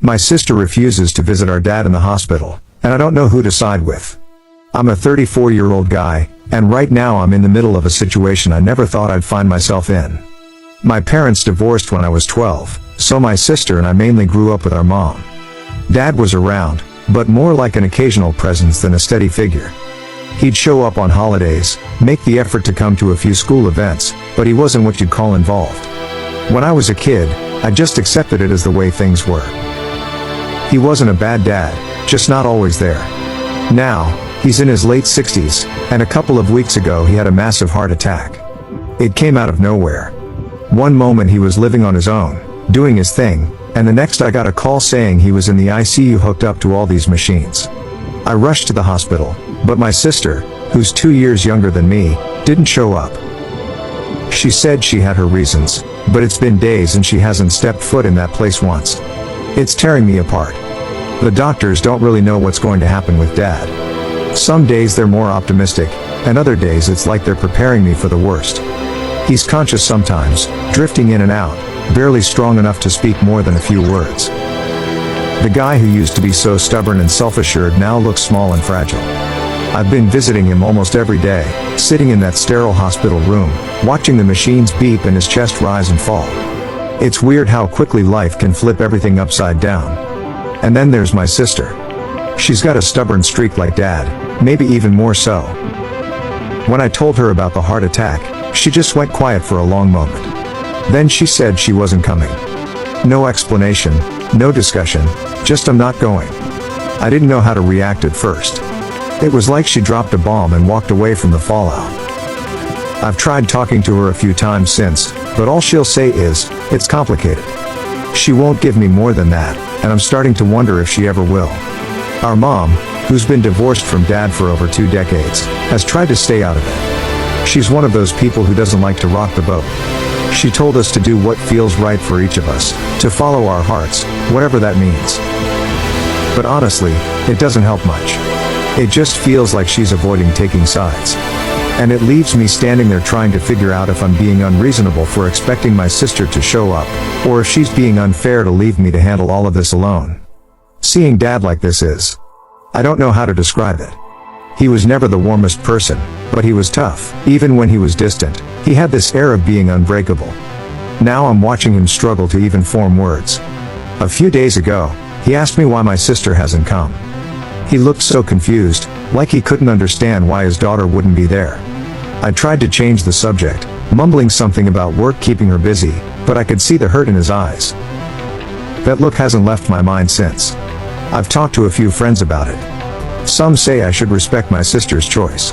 My sister refuses to visit our dad in the hospital, and I don't know who to side with. I'm a 34-year-old guy, and right now I'm in the middle of a situation I never thought I'd find myself in. My parents divorced when I was 12, so my sister and I mainly grew up with our mom. Dad was around, but more like an occasional presence than a steady figure. He'd show up on holidays, make the effort to come to a few school events, but he wasn't what you'd call involved. When I was a kid, I just accepted it as the way things were. He wasn't a bad dad, just not always there. Now, he's in his late 60s, and a couple of weeks ago he had a massive heart attack. It came out of nowhere. One moment he was living on his own, doing his thing, and the next I got a call saying he was in the ICU hooked up to all these machines. I rushed to the hospital, but my sister, who's 2 years younger than me, didn't show up. She said she had her reasons, but it's been days and she hasn't stepped foot in that place once. It's tearing me apart. The doctors don't really know what's going to happen with Dad. Some days they're more optimistic, and other days it's like they're preparing me for the worst. He's conscious sometimes, drifting in and out, barely strong enough to speak more than a few words. The guy who used to be so stubborn and self-assured now looks small and fragile. I've been visiting him almost every day, sitting in that sterile hospital room, watching the machines beep and his chest rise and fall. It's weird how quickly life can flip everything upside down. And then there's my sister. She's got a stubborn streak like Dad, maybe even more so. When I told her about the heart attack, she just went quiet for a long moment. Then she said she wasn't coming. No explanation, no discussion, just I'm not going. I didn't know how to react at first. It was like she dropped a bomb and walked away from the fallout. I've tried talking to her a few times since, but all she'll say is, it's complicated. She won't give me more than that, and I'm starting to wonder if she ever will. Our mom, who's been divorced from Dad for over 2 decades, has tried to stay out of it. She's one of those people who doesn't like to rock the boat. She told us to do what feels right for each of us, to follow our hearts, whatever that means. But honestly, it doesn't help much. It just feels like she's avoiding taking sides. And it leaves me standing there trying to figure out if I'm being unreasonable for expecting my sister to show up, or if she's being unfair to leave me to handle all of this alone. Seeing Dad like this is... I don't know how to describe it. He was never the warmest person, but he was tough. Even when he was distant, he had this air of being unbreakable. Now I'm watching him struggle to even form words. A few days ago, he asked me why my sister hasn't come. He looked so confused, like he couldn't understand why his daughter wouldn't be there. I tried to change the subject, mumbling something about work keeping her busy, but I could see the hurt in his eyes. That look hasn't left my mind since. I've talked to a few friends about it. Some say I should respect my sister's choice.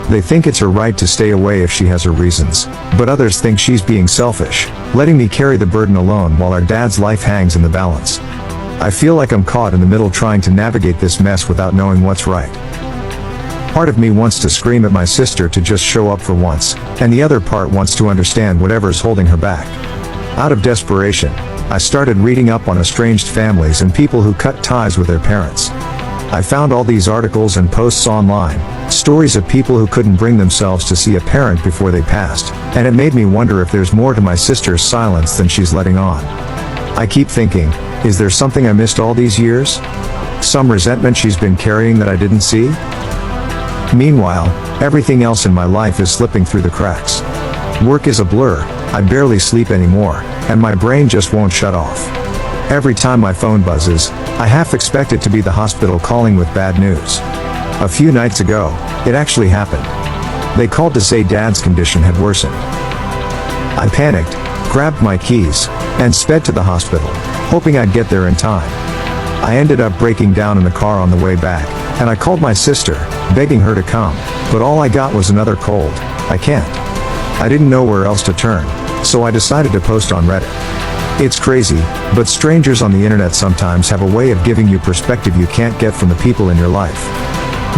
They think it's her right to stay away if she has her reasons, but others think she's being selfish, letting me carry the burden alone while our dad's life hangs in the balance. I feel like I'm caught in the middle trying to navigate this mess without knowing what's right. Part of me wants to scream at my sister to just show up for once, and the other part wants to understand whatever's holding her back. Out of desperation, I started reading up on estranged families and people who cut ties with their parents. I found all these articles and posts online, stories of people who couldn't bring themselves to see a parent before they passed, and it made me wonder if there's more to my sister's silence than she's letting on. I keep thinking, is there something I missed all these years? Some resentment she's been carrying that I didn't see? Meanwhile, everything else in my life is slipping through the cracks. Work is a blur, I barely sleep anymore, and my brain just won't shut off. Every time my phone buzzes, I half expect it to be the hospital calling with bad news. A few nights ago, it actually happened. They called to say Dad's condition had worsened. I panicked, grabbed my keys, and sped to the hospital, hoping I'd get there in time. I ended up breaking down in the car on the way back, and I called my sister, begging her to come, but all I got was another cold, I can't. I didn't know where else to turn, so I decided to post on Reddit. It's crazy, but strangers on the internet sometimes have a way of giving you perspective you can't get from the people in your life.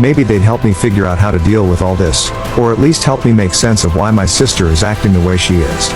Maybe they'd help me figure out how to deal with all this, or at least help me make sense of why my sister is acting the way she is.